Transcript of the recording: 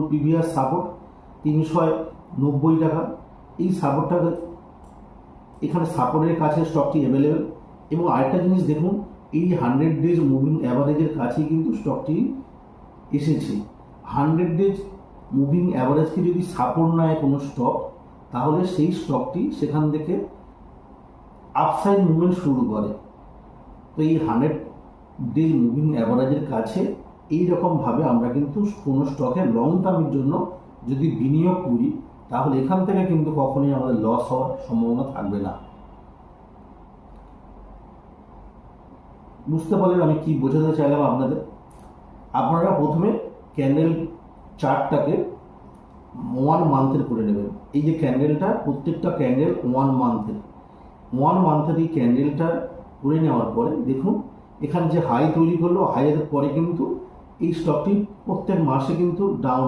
Previous support 390 টাকা। এই সাপোর্টটা এখানে সাপোর্টের কাছে স্টকটি অ্যাভেলেবেল। এবং আরেকটা জিনিস দেখুন, এই 100 ডেজ মুভিং অ্যাভারেজের কাছেই কিন্তু স্টকটি এসেছে। 100 ডেজ মুভিং অ্যাভারেজকে যদি সাপোর্ট নেয় কোনো স্টক, তাহলে সেই স্টকটি সেখান থেকে আপসাইড মুভমেন্ট শুরু করে। তো এই 100 ডেজ মুভিং অ্যাভারেজের কাছে এইরকমভাবে আমরা কিন্তু কোনো স্টকে লং টার্মের জন্য যদি বিনিয়োগ করি, তাহলে এখান থেকে কিন্তু কখনোই আমাদের লস হওয়ার সম্ভাবনা থাকবে না। বুঝতে পারলেন আমি কি বোঝাতে চাইলাম আপনাদের? আপনারা প্রথমে ক্যান্ডেল চার্টটাকে 1 মান্থের করে নেবেন। এই যে ক্যান্ডেলটা, প্রত্যেকটা ক্যান্ডেল 1 মান্থের এই ক্যান্ডেলটা করে নেওয়ার পরে দেখুন এখানে যে হাই তৈরি করলো, হাইয়ের পরে কিন্তু এই স্টকটি প্রত্যেক মাসে কিন্তু ডাউন